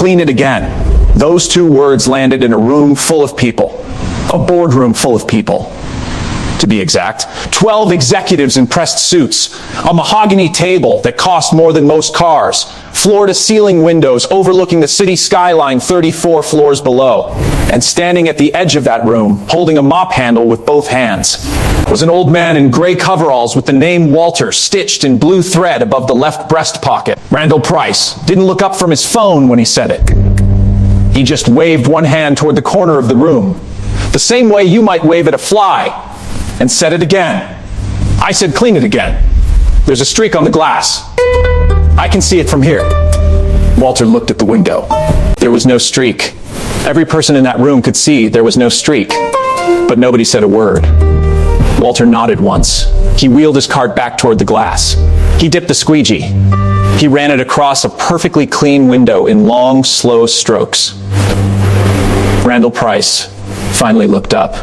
clean it again. Those two words landed in a room full of people. A boardroom full of people, to be exact. 12 executives in pressed suits, a mahogany table that cost more than most cars, floor-to-ceiling windows overlooking the city skyline 34 floors below. And standing at the edge of that room, holding a mop handle with both hands, was an old man in gray coveralls with the name Walter stitched in blue thread above the left breast pocket. Randall Price didn't look up from his phone when he said it. He just waved one hand toward the corner of the room, the same way you might wave at a fly, and said it again. I said, clean it again. There's a streak on the glass. I can see it from here. Walter looked at the window. There was no streak. Every person in that room could see there was no streak, but nobody said a word. Walter nodded once. He wheeled his cart back toward the glass. He dipped the squeegee. He ran it across a perfectly clean window in long, slow strokes. Randall Price finally looked up.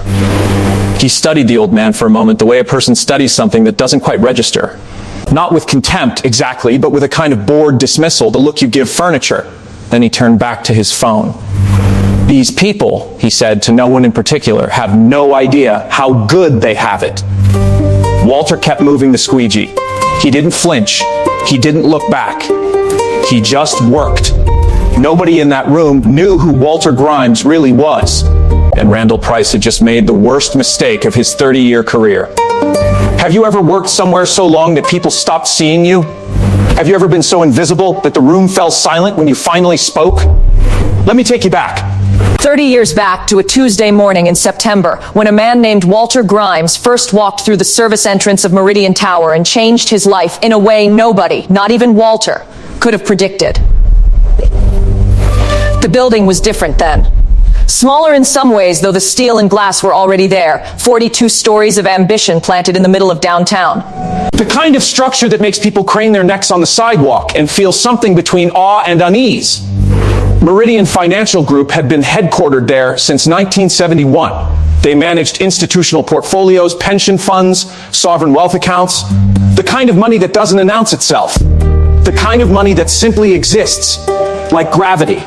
He studied the old man for a moment, the way a person studies something that doesn't quite register. Not with contempt, exactly, but with a kind of bored dismissal, the look you give furniture. Then he turned back to his phone. These people, he said to no one in particular, have no idea how good they have it. Walter kept moving the squeegee. He didn't flinch. He didn't look back. He just worked. Nobody in that room knew who Walter Grimes really was. And Randall Price had just made the worst mistake of his 30-year career. Have you ever worked somewhere so long that people stopped seeing you? Have you ever been so invisible that the room fell silent when you finally spoke? Let me take you back. 30 years back to a Tuesday morning in September, when a man named Walter Grimes first walked through the service entrance of Meridian Tower and changed his life in a way nobody, not even Walter, could have predicted. The building was different then. Smaller in some ways, though the steel and glass were already there. 42 stories of ambition planted in the middle of downtown. The kind of structure that makes people crane their necks on the sidewalk and feel something between awe and unease. Meridian Financial Group had been headquartered there since 1971. They managed institutional portfolios, pension funds, sovereign wealth accounts, the kind of money that doesn't announce itself, the kind of money that simply exists, like gravity.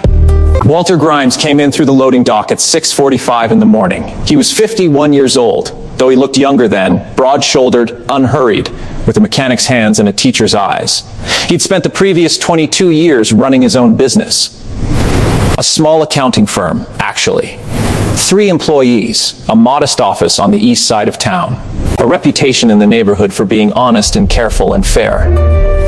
Walter Grimes came in through the loading dock at 6:45 in the morning. He was 51 years old, though he looked younger then, broad-shouldered, unhurried, with a mechanic's hands and a teacher's eyes. He'd spent the previous 22 years running his own business. A small accounting firm, actually. 3 employees, a modest office on the east side of town, a reputation in the neighborhood for being honest and careful and fair.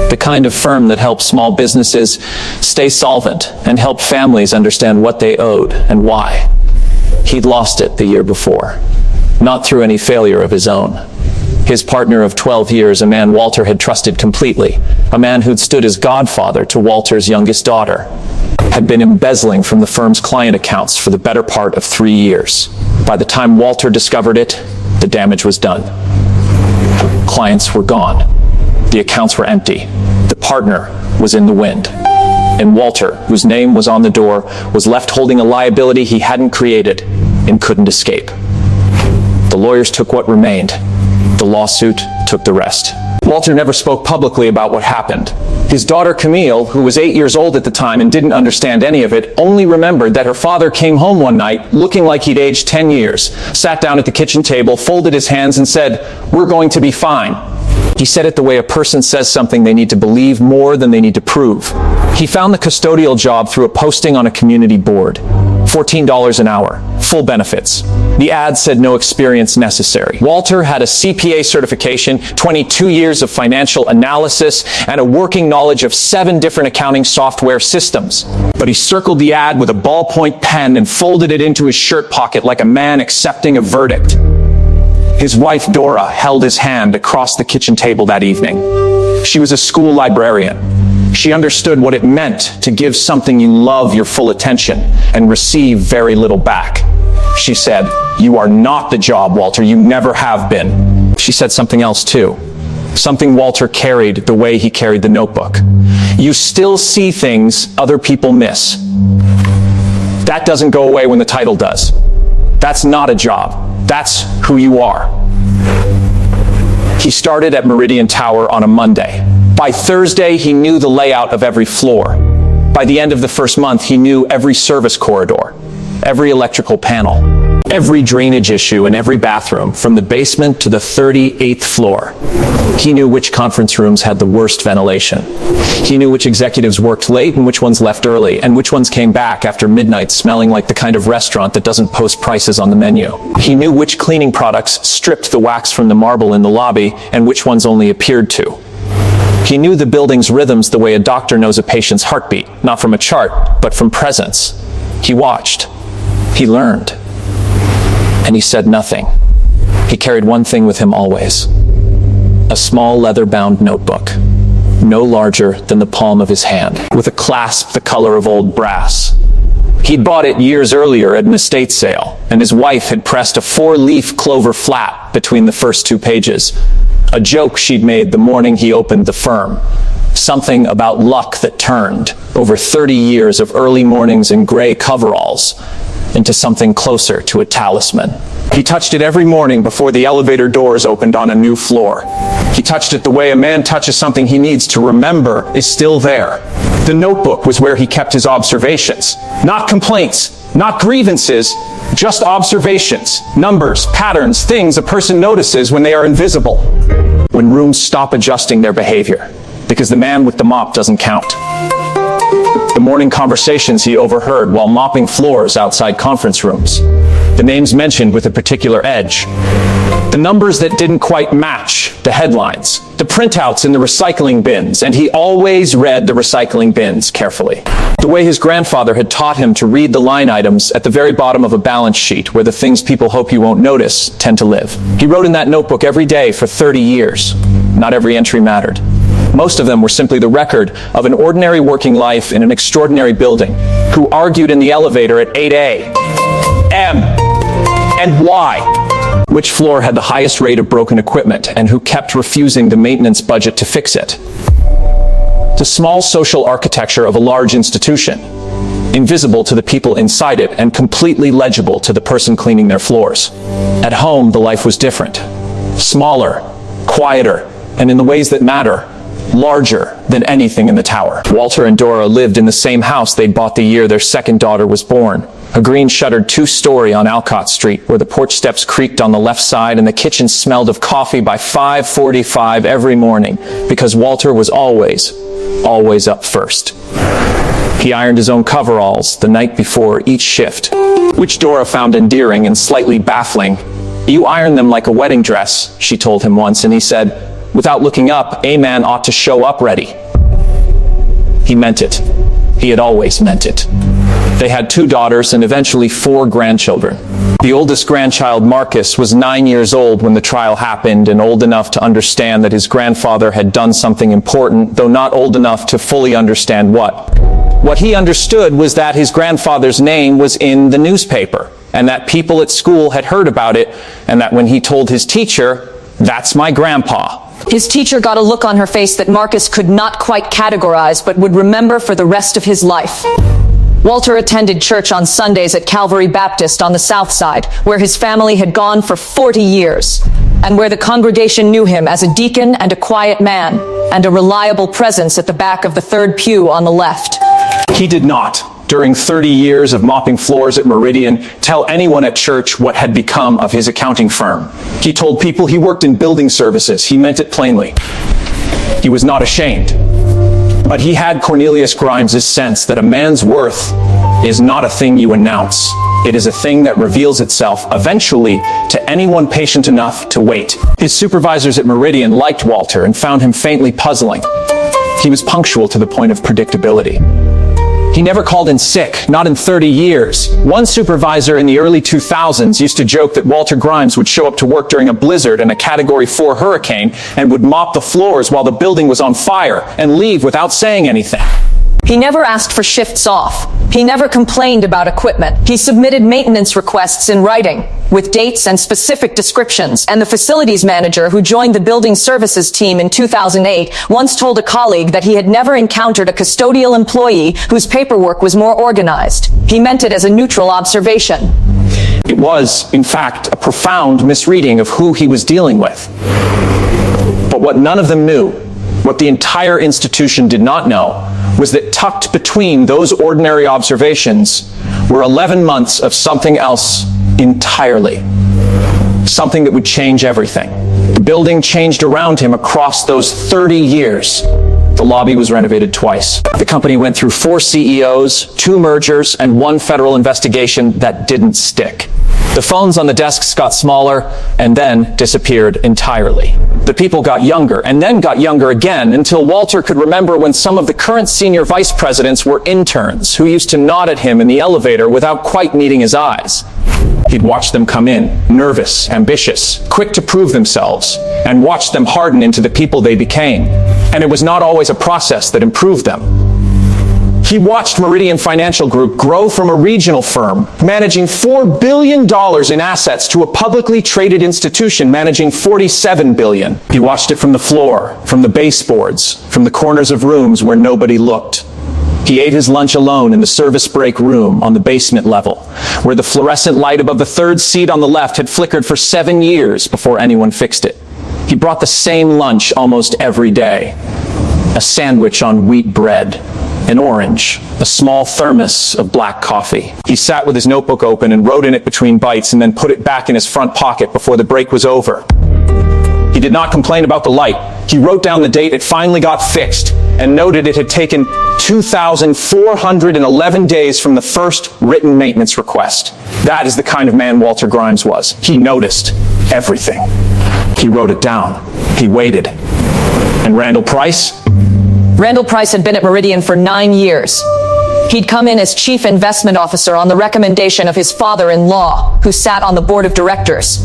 The kind of firm that helped small businesses stay solvent and helped families understand what they owed and why. He'd lost it the year before, not through any failure of his own. His partner of 12 years, a man Walter had trusted completely, a man who'd stood as godfather to Walter's youngest daughter, had been embezzling from the firm's client accounts for the better part of 3 years. By the time Walter discovered it, the damage was done. Clients were gone. The accounts were empty. The partner was in the wind. And Walter, whose name was on the door, was left holding a liability he hadn't created and couldn't escape. The lawyers took what remained. The lawsuit took the rest. Walter never spoke publicly about what happened. His daughter Camille, who was 8 years old at the time and didn't understand any of it, only remembered that her father came home one night looking like he'd aged 10 years, sat down at the kitchen table, folded his hands and said, "We're going to be fine." He said it the way a person says something they need to believe more than they need to prove. He found the custodial job through a posting on a community board. $14 an hour, full benefits. The ad said no experience necessary. Walter had a CPA certification, 22 years of financial analysis, and a working knowledge of 7 different accounting software systems. But he circled the ad with a ballpoint pen and folded it into his shirt pocket like a man accepting a verdict. His wife, Dora, held his hand across the kitchen table that evening. She was a school librarian. She understood what it meant to give something you love your full attention and receive very little back. She said, "You are not the job, Walter. You never have been." She said something else too. Something Walter carried the way he carried the notebook. You still see things other people miss. That doesn't go away when the title does. That's not a job. That's who you are. He started at Meridian Tower on a Monday. By Thursday, he knew the layout of every floor. By the end of the first month, he knew every service corridor, every electrical panel, every drainage issue in every bathroom, from the basement to the 38th floor. He knew which conference rooms had the worst ventilation. He knew which executives worked late and which ones left early, and which ones came back after midnight smelling like the kind of restaurant that doesn't post prices on the menu. He knew which cleaning products stripped the wax from the marble in the lobby and which ones only appeared to. He knew the building's rhythms the way a doctor knows a patient's heartbeat, not from a chart, but from presence. He watched. He learned. And he said nothing. He carried one thing with him always: a small leather-bound notebook, no larger than the palm of his hand, with a clasp the color of old brass. He'd bought it years earlier at an estate sale, and his wife had pressed a 4-leaf clover flap between the first 2 pages. A joke she'd made the morning he opened the firm. Something about luck that turned over 30 years of early mornings in gray coveralls into something closer to a talisman. He touched it every morning before the elevator doors opened on a new floor. He touched it the way a man touches something he needs to remember is still there. The notebook was where he kept his observations. Not complaints, not grievances, just observations, numbers, patterns, things a person notices when they are invisible. When rooms stop adjusting their behavior, because the man with the mop doesn't count. The morning conversations he overheard while mopping floors outside conference rooms. The names mentioned with a particular edge. The numbers that didn't quite match the headlines. The printouts in the recycling bins, and he always read the recycling bins carefully. The way his grandfather had taught him to read the line items at the very bottom of a balance sheet, where the things people hope you won't notice tend to live. He wrote in that notebook every day for 30 years. Not every entry mattered. Most of them were simply the record of an ordinary working life in an extraordinary building, who argued in the elevator at 8A, M, and Y, which floor had the highest rate of broken equipment, and who kept refusing the maintenance budget to fix it. The small social architecture of a large institution, invisible to the people inside it and completely legible to the person cleaning their floors. At home, the life was different. Smaller, quieter, and in the ways that matter, larger than anything in the tower. Walter and Dora lived in the same house they'd bought the year their second daughter was born. A green-shuttered 2-story on Alcott Street, where the porch steps creaked on the left side and the kitchen smelled of coffee by 5:45 every morning, because Walter was always up first. He ironed his own coveralls the night before each shift, which Dora found endearing and slightly baffling. "You iron them like a wedding dress," she told him once, and he said, without looking up, "A man ought to show up ready." He meant it. He had always meant it. They had 2 daughters and eventually 4 grandchildren. The oldest grandchild, Marcus, was 9 years old when the trial happened, and old enough to understand that his grandfather had done something important, though not old enough to fully understand what. What he understood was that his grandfather's name was in the newspaper, and that people at school had heard about it, and that when he told his teacher, "That's my grandpa," His teacher got a look on her face that Marcus could not quite categorize, but would remember for the rest of his life. Walter attended church on Sundays at Calvary Baptist on the south side, where his family had gone for 40 years, and where the congregation knew him as a deacon and a quiet man, and a reliable presence at the back of the 3rd pew on the left. He did not, during 30 years of mopping floors at Meridian, tell anyone at church what had become of his accounting firm. He told people he worked in building services. He meant it plainly. He was not ashamed. But he had Cornelius Grimes' sense that a man's worth is not a thing you announce. It is a thing that reveals itself eventually to anyone patient enough to wait. His supervisors at Meridian liked Walter and found him faintly puzzling. He was punctual to the point of predictability. He never called in sick, not in 30 years. One supervisor in the early 2000s used to joke that Walter Grimes would show up to work during a blizzard and a Category 4 hurricane and would mop the floors while the building was on fire and leave without saying anything. He never asked for shifts off. He never complained about equipment. He submitted maintenance requests in writing, with dates and specific descriptions, and the facilities manager who joined the building services team in 2008 once told a colleague that he had never encountered a custodial employee whose paperwork was more organized. He meant it as a neutral observation. It was, in fact, a profound misreading of who he was dealing with. But what none of them knew What the entire institution did not know was that tucked between those ordinary observations were 11 months of something else entirely. Something that would change everything. The building changed around him across those 30 years. The lobby was renovated twice. The company went through 4 CEOs, 2 mergers, and 1 federal investigation that didn't stick. The phones on the desks got smaller and then disappeared entirely. The people got younger and then got younger again until Walter could remember when some of the current senior vice presidents were interns who used to nod at him in the elevator without quite meeting his eyes. He'd watch them come in, nervous, ambitious, quick to prove themselves, and watch them harden into the people they became. And it was not always a process that improved them. He watched Meridian Financial Group grow from a regional firm managing $4 billion in assets to a publicly traded institution managing $47 billion. He watched it from the floor, from the baseboards, from the corners of rooms where nobody looked. He ate his lunch alone in the service break room on the basement level, where the fluorescent light above the 3rd seat on the left had flickered for 7 years before anyone fixed it. He brought the same lunch almost every day. A sandwich on wheat bread, an orange, a small thermos of black coffee. He sat with his notebook open and wrote in it between bites and then put it back in his front pocket before the break was over. He did not complain about the light. He wrote down the date it finally got fixed and noted it had taken 2,411 days from the first written maintenance request. That is the kind of man Walter Grimes was. He noticed everything. He wrote it down. He waited. And Randall Price? Randall Price had been at Meridian for 9 years. He'd come in as chief investment officer on the recommendation of his father-in-law, who sat on the board of directors.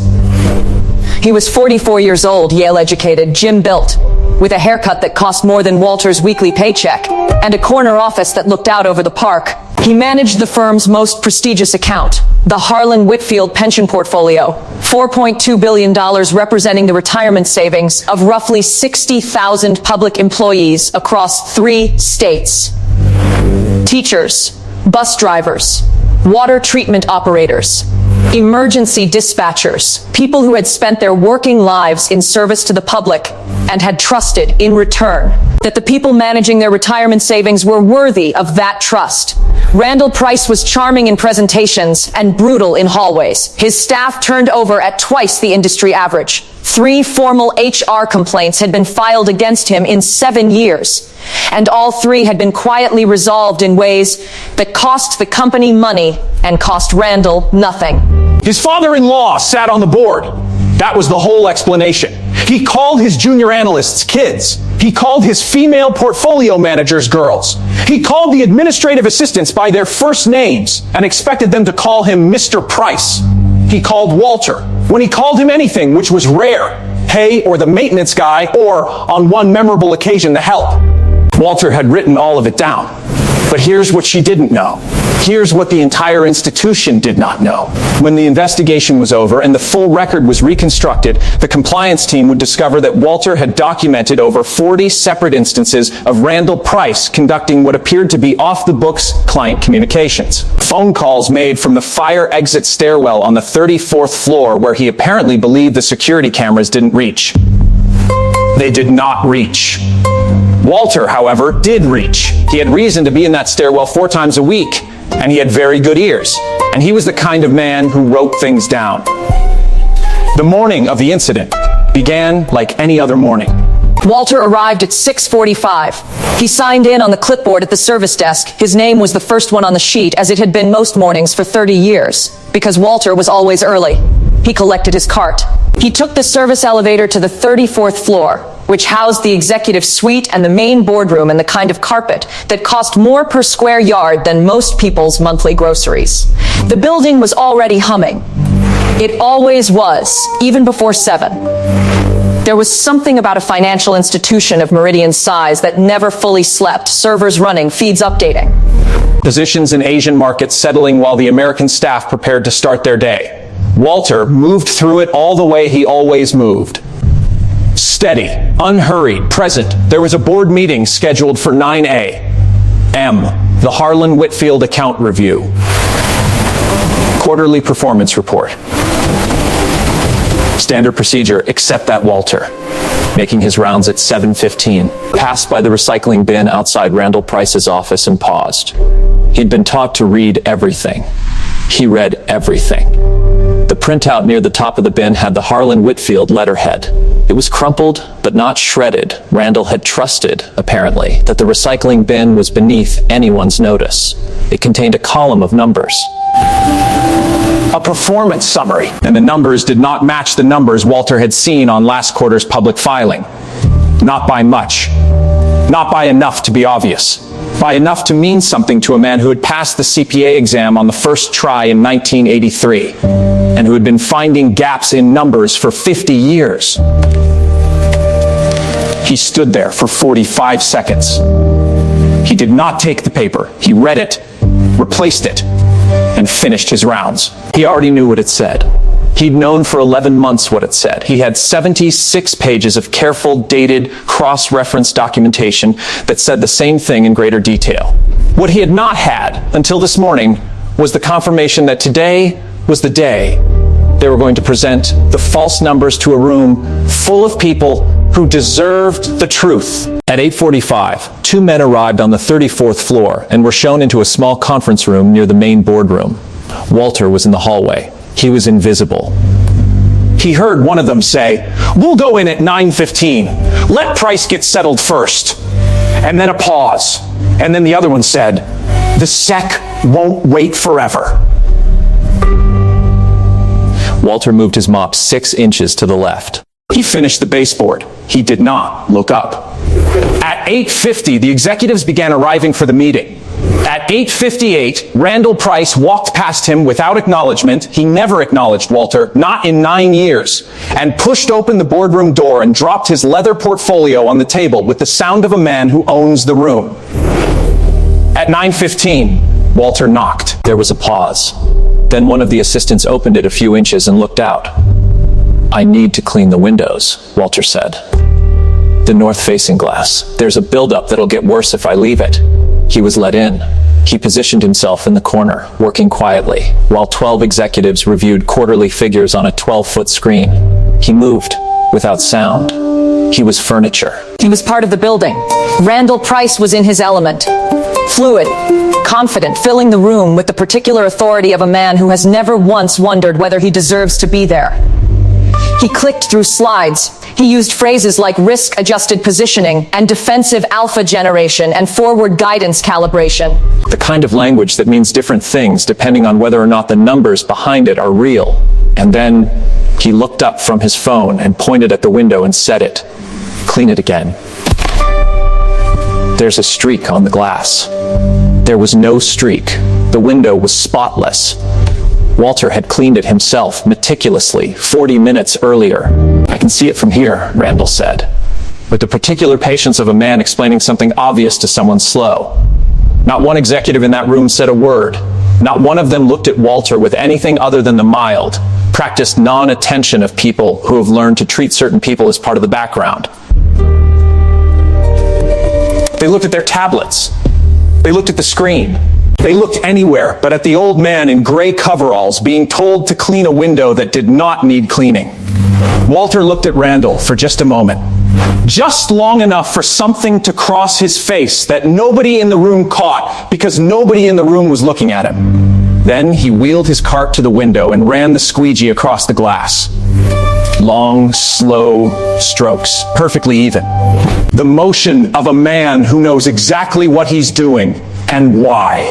He was 44 years old, Yale-educated, gym-built, with a haircut that cost more than Walter's weekly paycheck, and a corner office that looked out over the park. He managed the firm's most prestigious account, the Harlan Whitfield pension portfolio, $4.2 billion representing the retirement savings of roughly 60,000 public employees across 3 states. Teachers, bus drivers, water treatment operators, emergency dispatchers, people who had spent their working lives in service to the public and had trusted in return that the people managing their retirement savings were worthy of that trust. Randall Price was charming in presentations and brutal in hallways. His staff turned over at twice the industry average. 3 formal HR complaints had been filed against him in 7 years, and all 3 had been quietly resolved in ways that cost the company money and cost Randall nothing. His father-in-law sat on the board. That was the whole explanation. He called his junior analysts kids. He called his female portfolio managers girls. He called the administrative assistants by their first names and expected them to call him Mr. Price. He called Walter when he called him anything, which was rare. Hey, or the maintenance guy, or on one memorable occasion, the help. Walter had written all of it down. But here's what she didn't know. Here's what the entire institution did not know. When the investigation was over and the full record was reconstructed, the compliance team would discover that Walter had documented over 40 separate instances of Randall Price conducting what appeared to be off-the-books client communications. Phone calls made from the fire exit stairwell on the 34th floor where he apparently believed the security cameras didn't reach. They did not reach. Walter, however, did reach. He had reason to be in that stairwell 4 times a week, and he had very good ears. And he was the kind of man who wrote things down. The morning of the incident began like any other morning. Walter arrived at 6:45. He signed in on the clipboard at the service desk. His name was the first one on the sheet, as it had been most mornings for 30 years, because Walter was always early. He collected his cart. He took the service elevator to the 34th floor, which housed the executive suite and the main boardroom and the kind of carpet that cost more per square yard than most people's monthly groceries. The building was already humming. It always was, even before 7. There was something about a financial institution of Meridian's size that never fully slept, servers running, feeds updating. Positions in Asian markets settling while the American staff prepared to start their day. Walter moved through it all the way he always moved. Steady, unhurried, present. There was a board meeting scheduled for 9 a.m. The Harlan Whitfield account review. Quarterly performance report. Standard procedure, except that Walter. making his rounds at 7:15, passed by the recycling bin outside Randall Price's office and paused. He'd been taught to read everything. He read everything. The printout near the top of the bin had the Harlan Whitfield letterhead. It was crumpled, but not shredded. Randall had trusted, apparently, that the recycling bin was beneath anyone's notice. It contained a column of numbers. A performance summary, and the numbers did not match the numbers Walter had seen on last quarter's public filing. Not by much. Not by enough to be obvious. By enough to mean something to a man who had passed the CPA exam on the first try in 1983, and who had been finding gaps in numbers for 50 years. He stood there for 45 seconds. He did not take the paper. He read it, replaced it, and finished his rounds. He already knew what it said. He'd known for 11 months what it said. He had 76 pages of careful, dated, cross-referenced documentation that said the same thing in greater detail. What he had not had until this morning was the confirmation that today was the day they were going to present the false numbers to a room full of people who deserved the truth. At 8:45, two men arrived on the 34th floor and were shown into a small conference room near the main boardroom. Walter was in the hallway. He was invisible. He heard one of them say, "We'll go in at 9:15. Let Price get settled first." And then a pause. And then the other one said, "The SEC won't wait forever." Walter moved his mop 6 inches to the left. He finished the baseboard. He did not look up. At 8:50, the executives began arriving for the meeting. At 8:58, Randall Price walked past him without acknowledgement. He never acknowledged Walter, not in 9 years, and pushed open the boardroom door and dropped his leather portfolio on the table with the sound of a man who owns the room. At 9:15, Walter knocked. There was a pause. Then one of the assistants opened it a few inches and looked out. "I need to clean the windows," Walter said. "The north-facing glass. There's a buildup that'll get worse if I leave it." He was let in. He positioned himself in the corner, working quietly, while 12 executives reviewed quarterly figures on a 12-foot screen. He moved, without sound. He was furniture. He was part of the building. Randall Price was in his element. Fluid, confident, filling the room with the particular authority of a man who has never once wondered whether he deserves to be there. He clicked through slides. He used phrases like risk-adjusted positioning and defensive alpha generation and forward guidance calibration. The kind of language that means different things depending on whether or not the numbers behind it are real. And then he looked up from his phone and pointed at the window and said it. "Clean it again." There's a streak on the glass. There was no streak. The window was spotless. Walter had cleaned it himself, meticulously, 40 minutes earlier. "I can see it from here," Randall said, with the particular patience of a man explaining something obvious to someone slow. Not one executive in that room said a word. Not one of them looked at Walter with anything other than the mild, practiced non-attention of people who have learned to treat certain people as part of the background. They looked at their tablets. They looked at the screen. They looked anywhere but at the old man in gray coveralls being told to clean a window that did not need cleaning. Walter looked at Randall for just a moment. Just long enough for something to cross his face that nobody in the room caught because nobody in the room was looking at him. Then he wheeled his cart to the window and ran the squeegee across the glass. Long, slow strokes, perfectly even. The motion of a man who knows exactly what he's doing and why.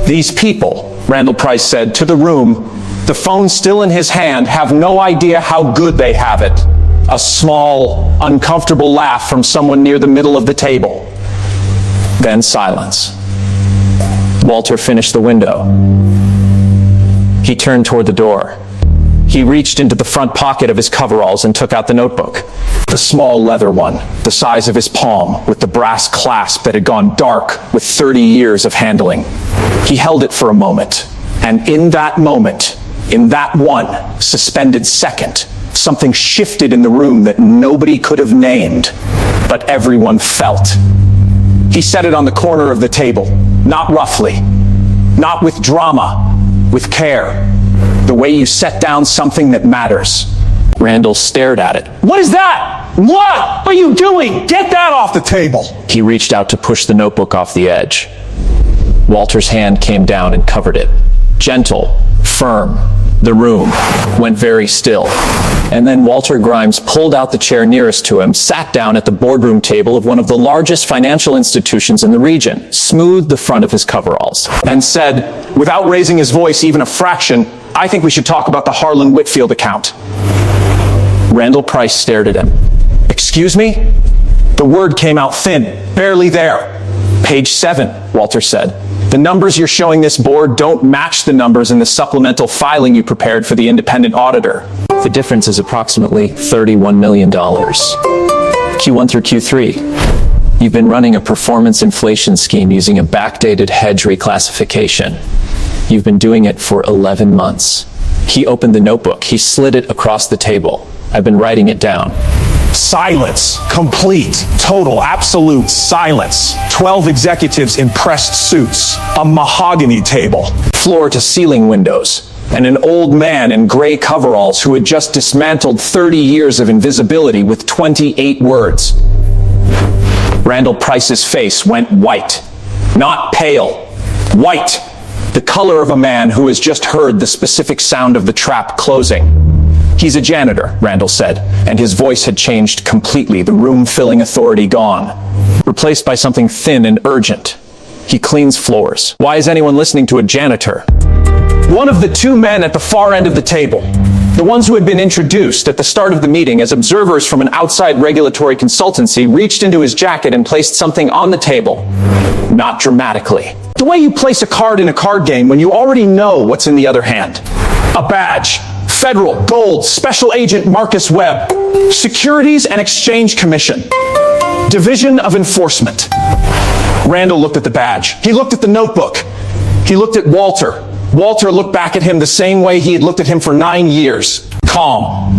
"These people," Randall Price said to the room, the phone still in his hand, "have no idea how good they have it." A small, uncomfortable laugh from someone near the middle of the table. Then silence. Walter finished the window. He turned toward the door. He reached into the front pocket of his coveralls and took out the notebook. The small leather one, the size of his palm, with the brass clasp that had gone dark with 30 years of handling. He held it for a moment, and in that moment, in that one suspended second, something shifted in the room that nobody could have named, but everyone felt. He set it on the corner of the table, not roughly, not with drama, with care. The way you set down something that matters. Randall stared at it. What is that? What are you doing? Get that off the table. He reached out to push the notebook off the edge. Walter's hand came down and covered it. Gentle, firm. The room went very still. And then Walter Grimes pulled out the chair nearest to him, sat down at the boardroom table of one of the largest financial institutions in the region, smoothed the front of his coveralls, and said, without raising his voice even a fraction, I think we should talk about the Harlan Whitfield account. Randall Price stared at him. Excuse me? The word came out thin, barely there. Page 7, Walter said. The numbers you're showing this board don't match the numbers in the supplemental filing you prepared for the independent auditor. The difference is approximately $31 million. Q1 through Q3. You've been running a performance inflation scheme using a backdated hedge reclassification. You've been doing it for 11 months. He opened the notebook. He slid it across the table. I've been writing it down. Silence. Complete, total, absolute silence. 12 executives in pressed suits. A mahogany table. Floor to ceiling windows. And an old man in gray coveralls who had just dismantled 30 years of invisibility with 28 words. Randall Price's face went white. Not pale. White. The color of a man who has just heard the specific sound of the trap closing. He's a janitor, Randall said, and his voice had changed completely, the room-filling authority gone, replaced by something thin and urgent. He cleans floors. Why is anyone listening to a janitor? One of the two men at the far end of the table, the ones who had been introduced at the start of the meeting as observers from an outside regulatory consultancy, reached into his jacket and placed something on the table. Not dramatically. The way you place a card in a card game when you already know what's in the other hand. A badge. Federal, Gold, Special Agent Marcus Webb, Securities and Exchange Commission, Division of Enforcement. Randall looked at the badge. He looked at the notebook. He looked at Walter. Walter looked back at him the same way he had looked at him for 9 years. Calm,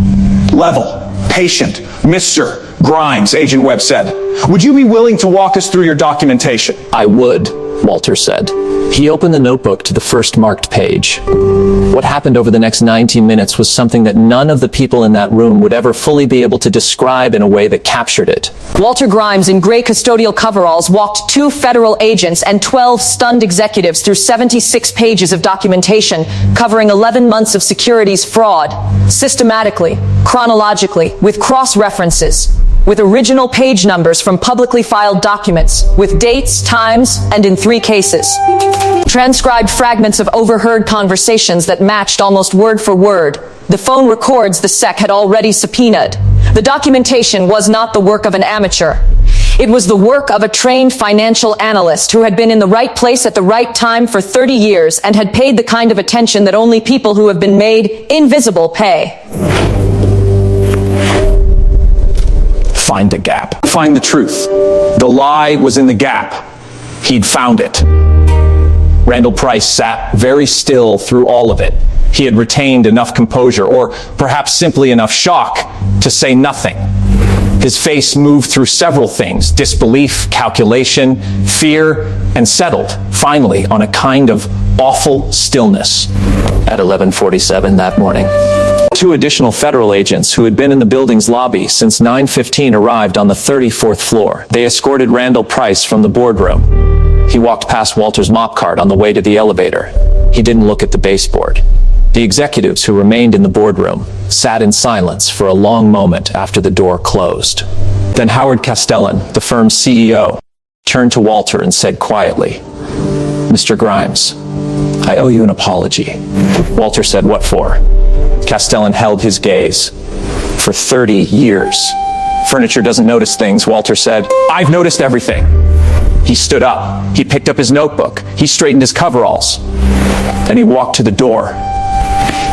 level, patient. Mr. Grimes, Agent Webb said, would you be willing to walk us through your documentation? I would, Walter said. He opened the notebook to the first marked page. What happened over the next 90 minutes was something that none of the people in that room would ever fully be able to describe in a way that captured it. Walter Grimes in gray custodial coveralls walked 2 federal agents and 12 stunned executives through 76 pages of documentation covering 11 months of securities fraud, systematically, chronologically, with cross-references, with original page numbers from publicly filed documents, with dates, times, and in 3 cases. Transcribed fragments of overheard conversations that matched almost word for word. The phone records the SEC had already subpoenaed. The documentation was not the work of an amateur. It was the work of a trained financial analyst who had been in the right place at the right time for 30 years and had paid the kind of attention that only people who have been made invisible pay. Find a gap. Find the truth. The lie was in the gap. He'd found it. Randall Price sat very still through all of it. He had retained enough composure, or perhaps simply enough shock, to say nothing. His face moved through several things: disbelief, calculation, fear, and settled, finally, on a kind of awful stillness. At 11:47 that morning, 2 additional federal agents who had been in the building's lobby since 9:15 arrived on the 34th floor. They escorted Randall Price from the boardroom. He walked past Walter's mop cart on the way to the elevator. He didn't look at the baseboard. The executives who remained in the boardroom sat in silence for a long moment after the door closed. Then Howard Castellan, the firm's CEO, turned to Walter and said quietly, "Mr. Grimes, I owe you an apology." Walter said, "What for?" Castellan held his gaze. "For 30 years. Furniture doesn't notice things," Walter said. "I've noticed everything." He stood up. He picked up his notebook. He straightened his coveralls. Then he walked to the door.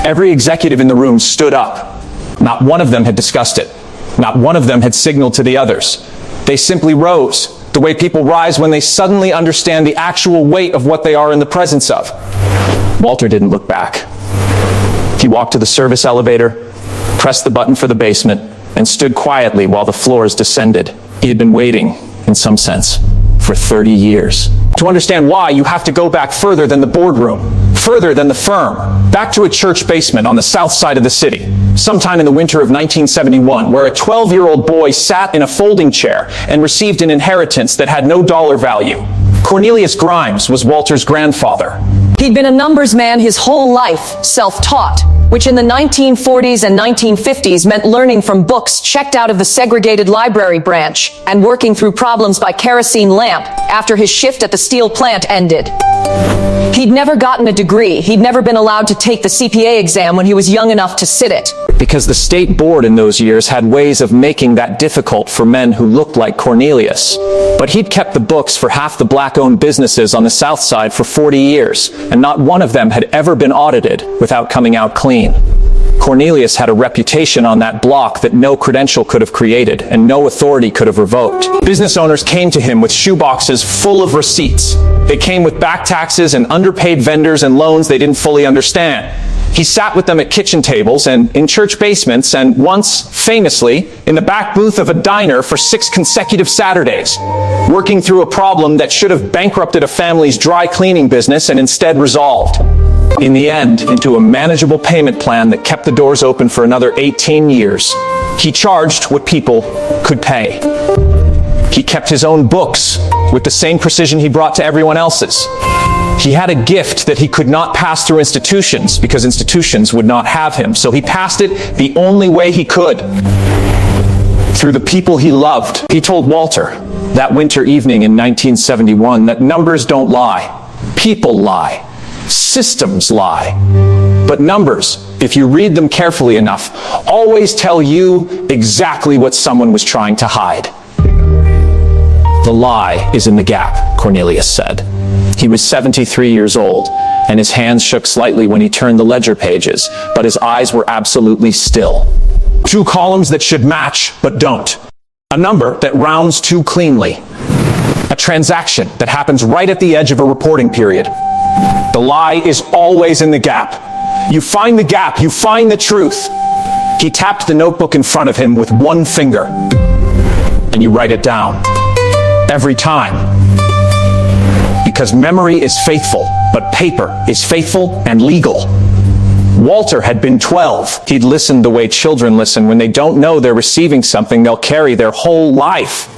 Every executive in the room stood up. Not one of them had discussed it. Not one of them had signaled to the others. They simply rose, the way people rise when they suddenly understand the actual weight of what they are in the presence of. Walter didn't look back. He walked to the service elevator, pressed the button for the basement, and stood quietly while the floors descended. He had been waiting, in some sense, for 30 years. To understand why, you have to go back further than the boardroom, Further than the firm, back to a church basement on the south side of the city, sometime in the winter of 1971, where a 12-year-old boy sat in a folding chair and received an inheritance that had no dollar value. Cornelius Grimes was Walter's grandfather. He'd been a numbers man his whole life, self-taught, which in the 1940s and 1950s meant learning from books checked out of the segregated library branch and working through problems by kerosene lamp after his shift at the steel plant ended. He'd never gotten a degree. He'd never been allowed to take the CPA exam when he was young enough to sit it. Because the state board in those years had ways of making that difficult for men who looked like Cornelius. But he'd kept the books for half the black-owned businesses on the South Side for 40 years, and not one of them had ever been audited without coming out clean. Cornelius had a reputation on that block that no credential could have created and no authority could have revoked. Business owners came to him with shoeboxes full of receipts. They came with back taxes and underpaid vendors and loans they didn't fully understand. He sat with them at kitchen tables and in church basements and once, famously, in the back booth of a diner for 6 consecutive Saturdays, working through a problem that should have bankrupted a family's dry cleaning business and instead resolved, in the end, into a manageable payment plan that kept the doors open for another 18 years. He charged what people could pay. He kept his own books with the same precision he brought to everyone else's. He had a gift that he could not pass through institutions because institutions would not have him. So he passed it the only way he could, through the people he loved. He told Walter that winter evening in 1971 that numbers don't lie, people lie, systems lie. But numbers, if you read them carefully enough, always tell you exactly what someone was trying to hide. The lie is in the gap, Cornelius said. He was 73 years old, and his hands shook slightly when he turned the ledger pages, but his eyes were absolutely still. 2 columns that should match, but don't. A number that rounds too cleanly. A transaction that happens right at the edge of a reporting period. The lie is always in the gap. You find the gap, you find the truth. He tapped the notebook in front of him with one finger, and you write it down. Every time. Because memory is faithful, but paper is faithful and legal. Walter had been 12. He'd listened the way children listen. When they don't know they're receiving something, they'll carry their whole life.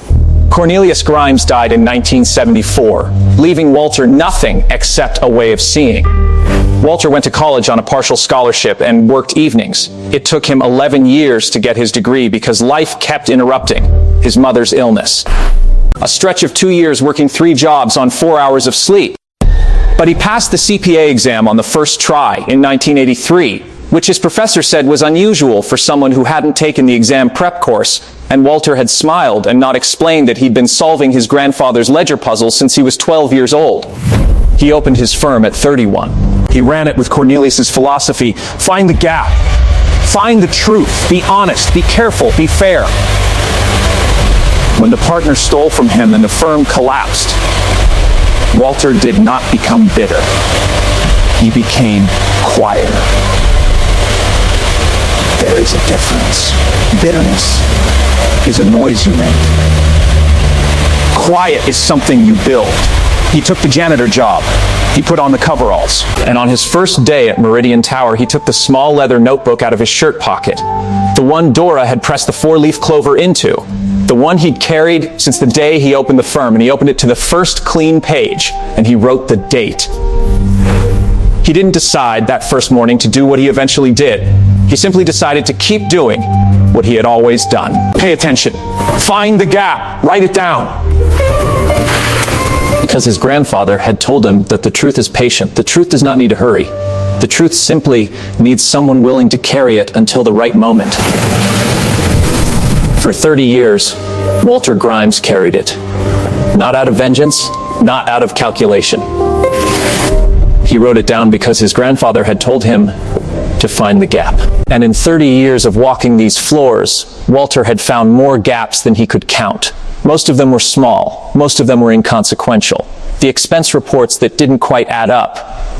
Cornelius Grimes died in 1974, leaving Walter nothing except a way of seeing. Walter went to college on a partial scholarship and worked evenings. It took him 11 years to get his degree because life kept interrupting his mother's illness. A stretch of 2 years working 3 jobs on 4 hours of sleep. But he passed the CPA exam on the first try in 1983, which his professor said was unusual for someone who hadn't taken the exam prep course, and Walter had smiled and not explained that he'd been solving his grandfather's ledger puzzle since he was 12 years old. He opened his firm at 31. He ran it with Cornelius's philosophy: find the gap, find the truth, be honest, be careful, be fair. When the partner stole from him and the firm collapsed, Walter did not become bitter. He became quieter. There is a difference. Bitterness is a noise you make. Quiet is something you build. He took the janitor job. He put on the coveralls. And on his first day at Meridian Tower, he took the small leather notebook out of his shirt pocket. The one Dora had pressed the 4-leaf clover into. The one he'd carried since the day he opened the firm, and he opened it to the first clean page, and he wrote the date. He didn't decide that first morning to do what he eventually did. He simply decided to keep doing what he had always done. Pay attention. Find the gap. Write it down. Because his grandfather had told him that the truth is patient. The truth does not need to hurry. The truth simply needs someone willing to carry it until the right moment. For 30 years, Walter Grimes carried it. Not out of vengeance, not out of calculation. He wrote it down because his grandfather had told him to find the gap. And in 30 years of walking these floors, Walter had found more gaps than he could count. Most of them were small. Most of them were inconsequential. The expense reports that didn't quite add up.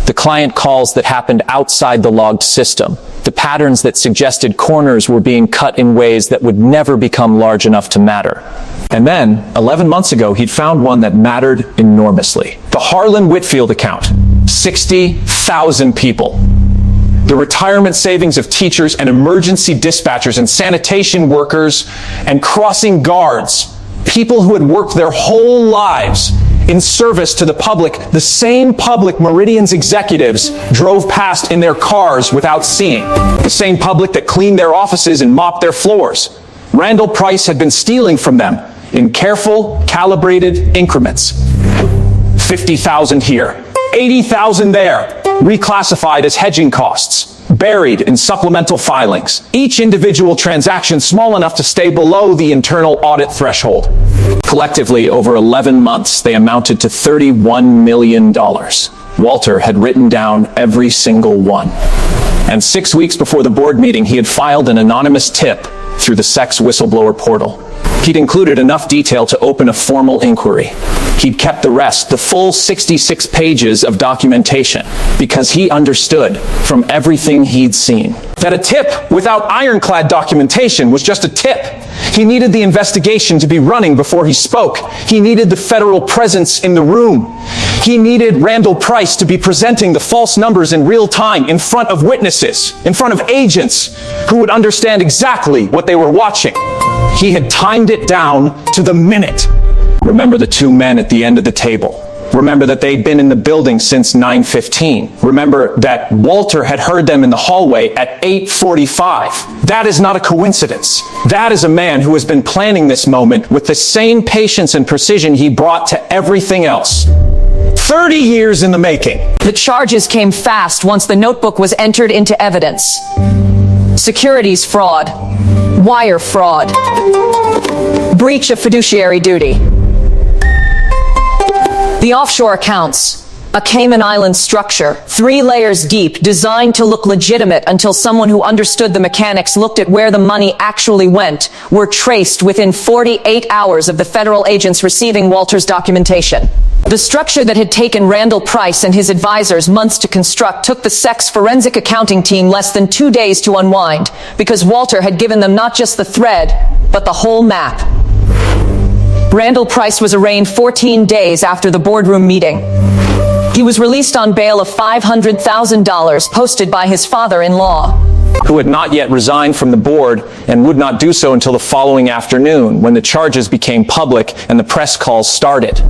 The client calls that happened outside the logged system. The patterns that suggested corners were being cut in ways that would never become large enough to matter. And then, 11 months ago, he'd found one that mattered enormously. The Harlan Whitfield account. 60,000 people. The retirement savings of teachers and emergency dispatchers and sanitation workers and crossing guards, people who had worked their whole lives in service to the public, the same public Meridian's executives drove past in their cars without seeing. The same public that cleaned their offices and mopped their floors. Randall Price had been stealing from them in careful, calibrated increments. 50,000 here, 80,000 there, reclassified as hedging costs, buried in supplemental filings. Each individual transaction small enough to stay below the internal audit threshold. Collectively, over 11 months, they amounted to $31 million. Walter had written down every single one. And 6 weeks before the board meeting, he had filed an anonymous tip through the sex whistleblower portal. He'd included enough detail to open a formal inquiry. He'd kept the rest, the full 66 pages of documentation, because he understood from everything he'd seen that a tip without ironclad documentation was just a tip. He needed the investigation to be running before he spoke. He needed the federal presence in the room. He needed Randall Price to be presenting the false numbers in real time in front of witnesses, in front of agents who would understand exactly what they were watching. He had timed it down to the minute. Remember the two men at the end of the table. Remember that they'd been in the building since 9:15. Remember that Walter had heard them in the hallway at 8:45. That is not a coincidence. That is a man who has been planning this moment with the same patience and precision he brought to everything else. 30 years in the making. The charges came fast once the notebook was entered into evidence. Securities fraud, wire fraud, breach of fiduciary duty. The offshore accounts, a Cayman Island structure, 3 layers deep, designed to look legitimate until someone who understood the mechanics looked at where the money actually went, were traced within 48 hours of the federal agents receiving Walter's documentation. The structure that had taken Randall Price and his advisors months to construct took the sex forensic accounting team less than 2 days to unwind, because Walter had given them not just the thread, but the whole map. Randall Price was arraigned 14 days after the boardroom meeting. He was released on bail of $500,000 posted by his father-in-law, who had not yet resigned from the board and would not do so until the following afternoon, when the charges became public and the press calls started.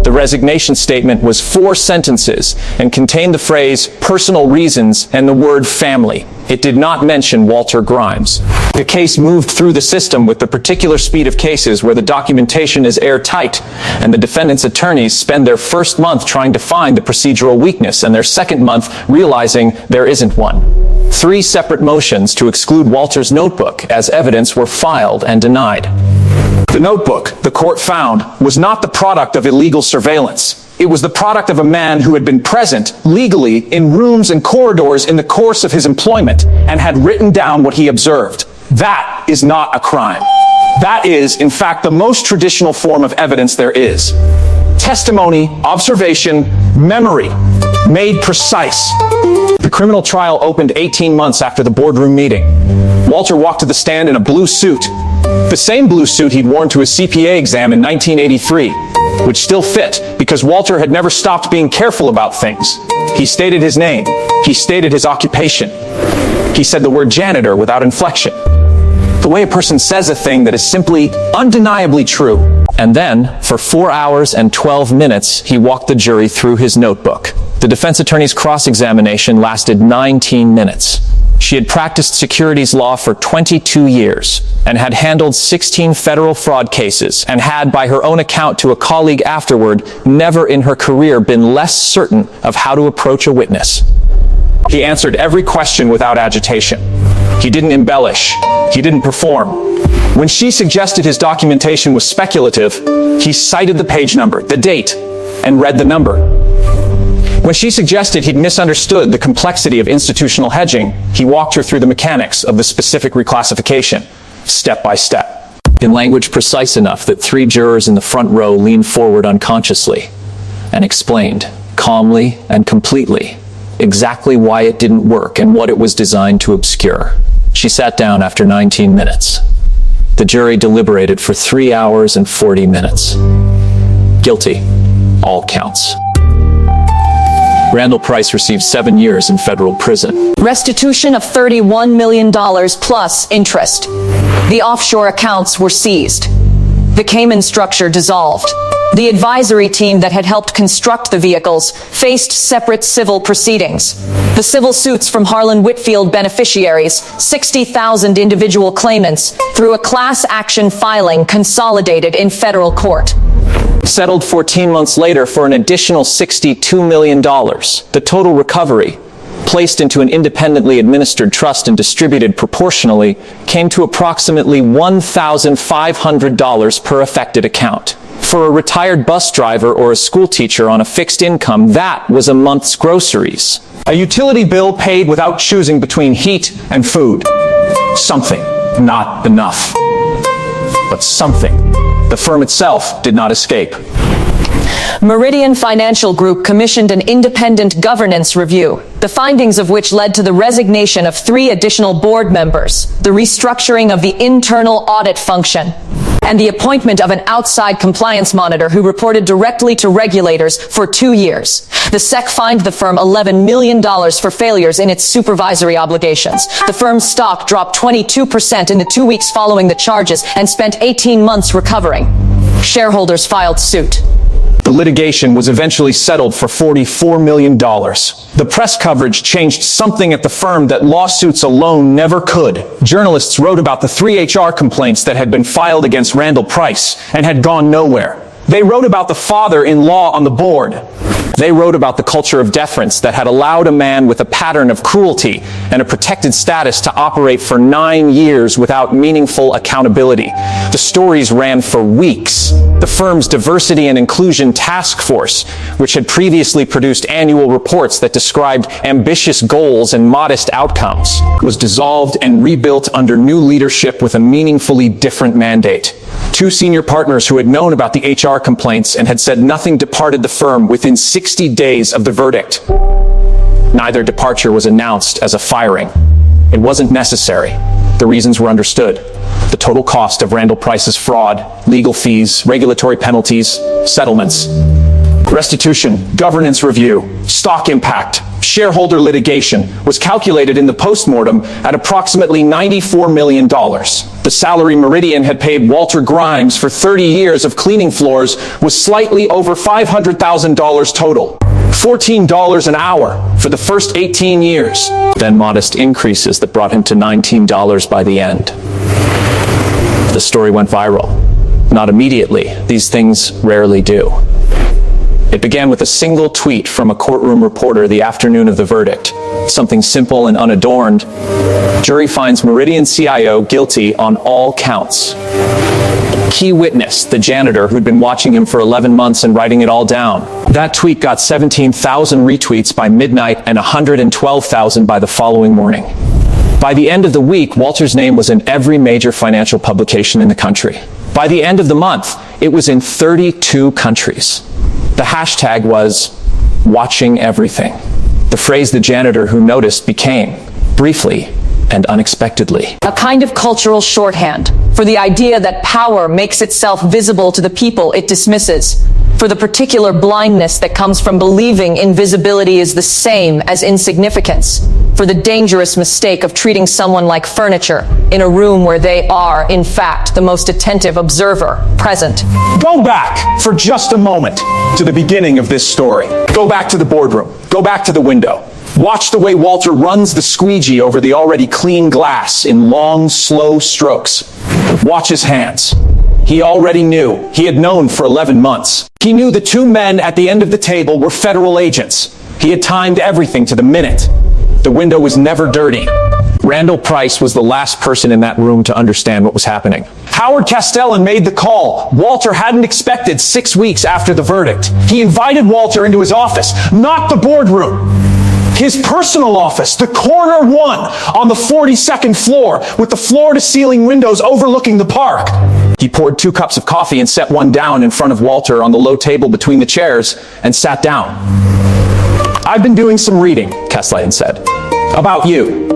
The resignation statement was 4 sentences and contained the phrase "personal reasons" and the word "family." It did not mention Walter Grimes. The case moved through the system with the particular speed of cases where the documentation is airtight, and the defendant's attorneys spend their first month trying to find the procedural weakness and their second month realizing there isn't one. 3 separate motions to exclude Walter's notebook as evidence were filed and denied. The notebook, the court found, was not the product of illegal surveillance. It was the product of a man who had been present legally in rooms and corridors in the course of his employment and had written down what he observed. That is not a crime. That is, in fact, the most traditional form of evidence there is. Testimony, observation, memory, made precise. The criminal trial opened 18 months after the boardroom meeting. Walter walked to the stand in a blue suit, the same blue suit he'd worn to his CPA exam in 1983, which still fit because Walter had never stopped being careful about things. He stated his name. He stated his occupation. He said the word janitor without inflection. The way a person says a thing that is simply undeniably true. And then, for 4 hours and 12 minutes, he walked the jury through his notebook. The defense attorney's cross-examination lasted 19 minutes. She had practiced securities law for 22 years and had handled 16 federal fraud cases and had, by her own account to a colleague afterward, never in her career been less certain of how to approach a witness. He answered every question without agitation. He didn't embellish. He didn't perform. When she suggested his documentation was speculative, he cited the page number, the date, and read the number. When she suggested he'd misunderstood the complexity of institutional hedging, he walked her through the mechanics of the specific reclassification, step by step, in language precise enough that 3 jurors in the front row leaned forward unconsciously and explained, calmly and completely, exactly why it didn't work and what it was designed to obscure. She sat down after 19 minutes. The jury deliberated for 3 hours and 40 minutes. Guilty. All counts. Randall Price received 7 years in federal prison. Restitution of $31 million plus interest. The offshore accounts were seized. The Cayman structure dissolved. The advisory team that had helped construct the vehicles faced separate civil proceedings. The civil suits from Harlan Whitfield beneficiaries, 60,000 individual claimants, through a class action filing consolidated in federal court. Settled 14 months later for an additional $62 million. The total recovery, placed into an independently administered trust and distributed proportionally, came to approximately $1,500 per affected account. For a retired bus driver or a school teacher on a fixed income, that was a month's groceries. A utility bill paid without choosing between heat and food. Something. Not enough. But something. The firm itself did not escape. Meridian Financial Group commissioned an independent governance review, the findings of which led to the resignation of 3 additional board members, the restructuring of the internal audit function, and the appointment of an outside compliance monitor who reported directly to regulators for 2 years. The SEC fined the firm $11 million for failures in its supervisory obligations. The firm's stock dropped 22% in the 2 weeks following the charges and spent 18 months recovering. Shareholders filed suit. The litigation was eventually settled for $44 million. The press coverage changed something at the firm that lawsuits alone never could. Journalists wrote about the 3 HR complaints that had been filed against Randall Price and had gone nowhere. They wrote about the father-in-law on the board. They wrote about the culture of deference that had allowed a man with a pattern of cruelty and a protected status to operate for 9 years without meaningful accountability. The stories ran for weeks. The firm's diversity and inclusion task force, which had previously produced annual reports that described ambitious goals and modest outcomes, was dissolved and rebuilt under new leadership with a meaningfully different mandate. 2 senior partners who had known about the HR complaints and had said nothing departed the firm within 60 days of the verdict. Neither departure was announced as a firing. It wasn't necessary. The reasons were understood. The total cost of Randall Price's fraud, legal fees, regulatory penalties, settlements, restitution, governance review, stock impact, shareholder litigation was calculated in the postmortem at approximately $94 million. The salary Meridian had paid Walter Grimes for 30 years of cleaning floors was slightly over $500,000 total. $14 an hour for the first 18 years. Then modest increases that brought him to $19 by the end. The story went viral. Not immediately. These things rarely do. It began with a single tweet from a courtroom reporter the afternoon of the verdict. Something simple and unadorned. Jury finds Meridian CIO guilty on all counts. Key witness, the janitor who'd been watching him for 11 months and writing it all down. That tweet got 17,000 retweets by midnight and 112,000 by the following morning. By the end of the week, Walter's name was in every major financial publication in the country. By the end of the month, it was in 32 countries. The hashtag was watching everything. The phrase the janitor who noticed became, briefly and unexpectedly, a kind of cultural shorthand for the idea that power makes itself visible to the people it dismisses, for the particular blindness that comes from believing invisibility is the same as insignificance, for the dangerous mistake of treating someone like furniture in a room where they are, in fact, the most attentive observer present. Go back for just a moment to the beginning of this story. Go back to the boardroom. Go back to the window. Watch the way Walter runs the squeegee over the already clean glass in long, slow strokes. Watch his hands. He already knew. He had known for 11 months. He knew the 2 men at the end of the table were federal agents. He had timed everything to the minute. The window was never dirty. Randall Price was the last person in that room to understand what was happening. Howard Castellan made the call Walter hadn't expected 6 weeks after the verdict. He invited Walter into his office, not the boardroom. His personal office, the corner one on the 42nd floor with the floor-to-ceiling windows overlooking the park. He poured 2 cups of coffee and set one down in front of Walter on the low table between the chairs and sat down. "I've been doing some reading," Castellan said. "About you."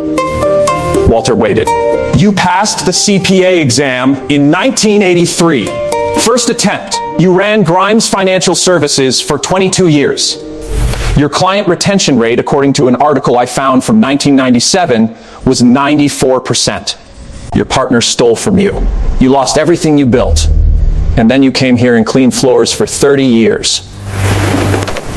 Walter waited. "You passed the CPA exam in 1983. First attempt. You ran Grimes Financial Services for 22 years. Your client retention rate, according to an article I found from 1997, was 94%. Your partner stole from you. You lost everything you built. And then you came here and cleaned floors for 30 years.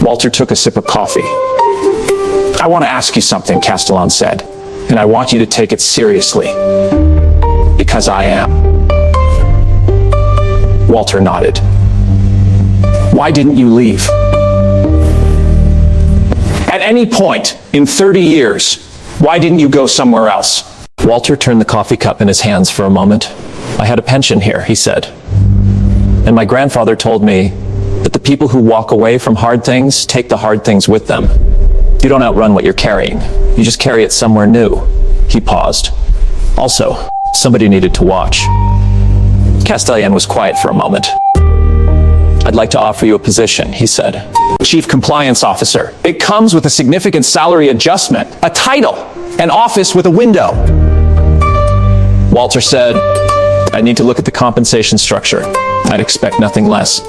Walter took a sip of coffee. I want to ask you something, Castellan said, and I want you to take it seriously. Because I am. Walter nodded. Why didn't you leave? At any point in 30 years, why didn't you go somewhere else? Walter turned the coffee cup in his hands for a moment. I had a pension here, he said. And my grandfather told me that the people who walk away from hard things take the hard things with them. You don't outrun what you're carrying. You just carry it somewhere new. He paused. Also, somebody needed to watch. Castellan was quiet for a moment. I'd like to offer you a position, he said. Chief Compliance Officer. It comes with a significant salary adjustment, a title, an office with a window. Walter said, I need to look at the compensation structure. I'd expect nothing less.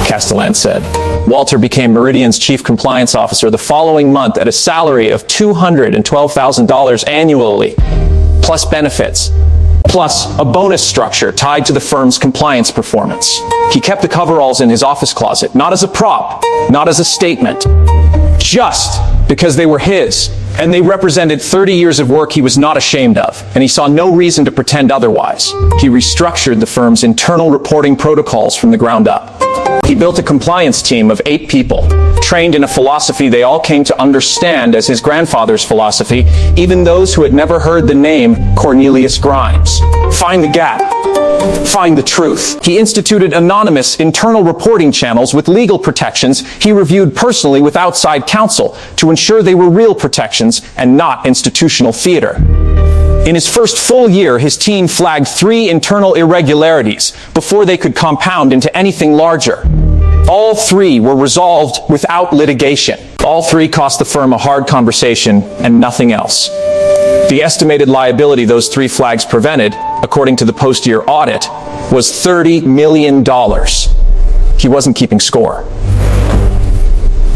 Castellan said. Walter became Meridian's Chief Compliance Officer the following month at a salary of $212,000 annually, plus benefits, plus a bonus structure tied to the firm's compliance performance. He kept the coveralls in his office closet, not as a prop, not as a statement, just because they were his, and they represented 30 years of work he was not ashamed of, and he saw no reason to pretend otherwise. He restructured the firm's internal reporting protocols from the ground up. He built a compliance team of 8 people, trained in a philosophy they all came to understand as his grandfather's philosophy, even those who had never heard the name Cornelius Grimes. Find the gap. Find the truth. He instituted anonymous internal reporting channels with legal protections he reviewed personally with outside counsel to ensure they were real protections and not institutional theater. In his first full year, his team flagged 3 internal irregularities before they could compound into anything larger. All 3 were resolved without litigation. All 3 cost the firm a hard conversation and nothing else. The estimated liability those 3 flags prevented, according to the post-year audit, was $30 million. He wasn't keeping score.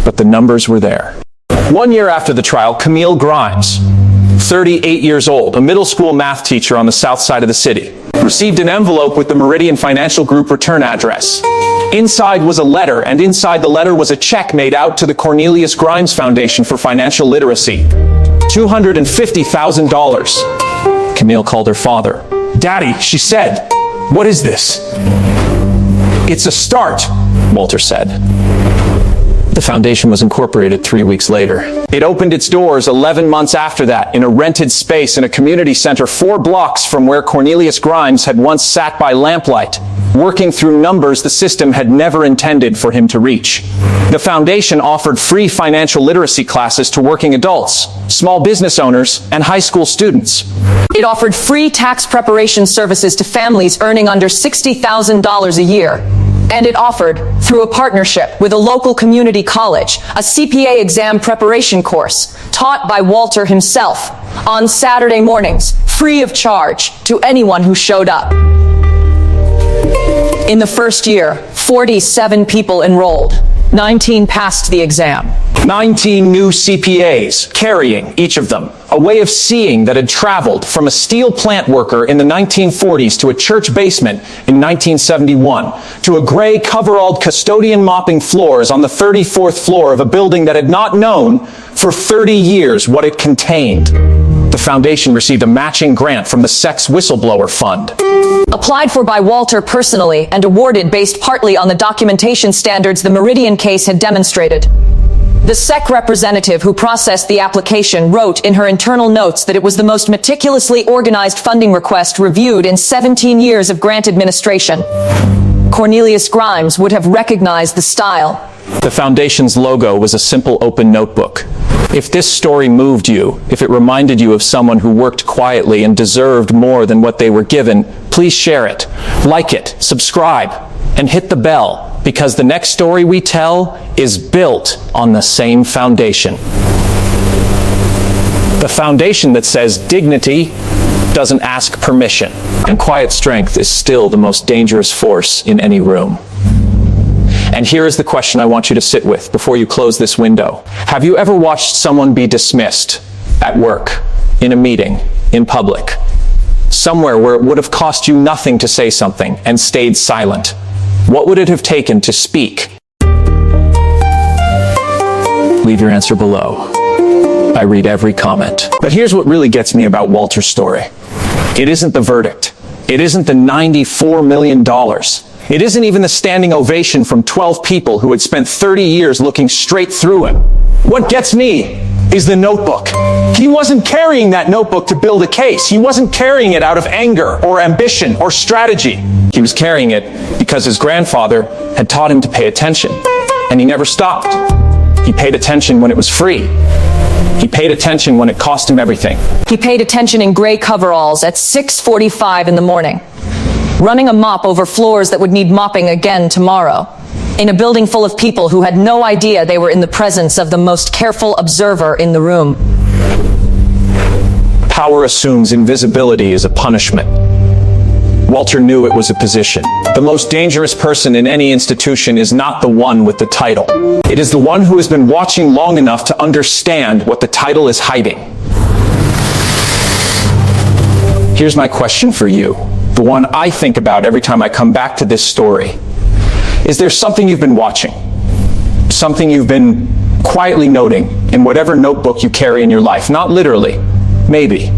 But the numbers were there. 1 year after the trial, Camille Grimes, 38 years old, a middle school math teacher on the south side of the city, received an envelope with the Meridian Financial Group return address. Inside was a letter, and inside the letter was a check made out to the Cornelius Grimes Foundation for Financial Literacy. $250,000. Camille called her father. Daddy, she said, what is this? It's a start, Walter said. The foundation was incorporated 3 weeks later. It opened its doors 11 months after that in a rented space in a community center 4 blocks from where Cornelius Grimes had once sat by lamplight, working through numbers the system had never intended for him to reach. The foundation offered free financial literacy classes to working adults, small business owners, and high school students. It offered free tax preparation services to families earning under $60,000 a year. And it offered, through a partnership with a local community college, a CPA exam preparation course taught by Walter himself on Saturday mornings, free of charge to anyone who showed up. In the first year, 47 people enrolled. 19 passed the exam. 19 new CPAs, carrying, each of them, a way of seeing that had traveled from a steel plant worker in the 1940s to a church basement in 1971, to a gray coveralled custodian mopping floors on the 34th floor of a building that had not known for 30 years what it contained. The foundation received a matching grant from the Sex Whistleblower Fund. Applied for by Walter personally and awarded based partly on the documentation standards the Meridian case had demonstrated. The SEC representative who processed the application wrote in her internal notes that it was the most meticulously organized funding request reviewed in 17 years of grant administration. Cornelius Grimes would have recognized the style. The foundation's logo was a simple open notebook. If this story moved you, if it reminded you of someone who worked quietly and deserved more than what they were given, please share it, like it, subscribe, and hit the bell, because the next story we tell is built on the same foundation. The foundation that says dignity doesn't ask permission, and quiet strength is still the most dangerous force in any room. And here is the question I want you to sit with before you close this window. Have you ever watched someone be dismissed at work, in a meeting, in public, somewhere where it would have cost you nothing to say something and stayed silent? What would it have taken to speak? Leave your answer below. I read every comment. But here's what really gets me about Walter's story. It isn't the verdict. It isn't the $94 million. It isn't even the standing ovation from 12 people who had spent 30 years looking straight through him. What gets me is the notebook. He wasn't carrying that notebook to build a case. He wasn't carrying it out of anger or ambition or strategy. He was carrying it because his grandfather had taught him to pay attention. And he never stopped. He paid attention when it was free. He paid attention when it cost him everything. He paid attention in gray coveralls at 6:45 in the morning, running a mop over floors that would need mopping again tomorrow, in a building full of people who had no idea they were in the presence of the most careful observer in the room. Power assumes invisibility is a punishment. Walter knew it was a position. The most dangerous person in any institution is not the one with the title. It is the one who has been watching long enough to understand what the title is hiding. Here's my question for you, the one I think about every time I come back to this story. Is there something you've been watching? Something you've been quietly noting in whatever notebook you carry in your life? Not literally, maybe,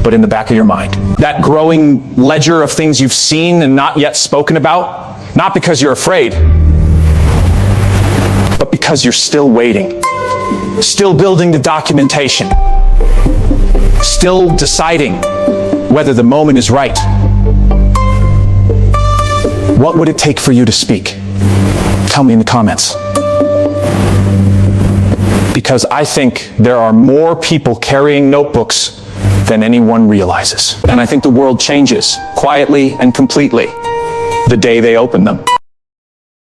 but in the back of your mind. That growing ledger of things you've seen and not yet spoken about, not because you're afraid, but because you're still waiting, still building the documentation, still deciding whether the moment is right. What would it take for you to speak? Tell me in the comments. Because I think there are more people carrying notebooks than anyone realizes. And I think the world changes quietly and completely the day they open them.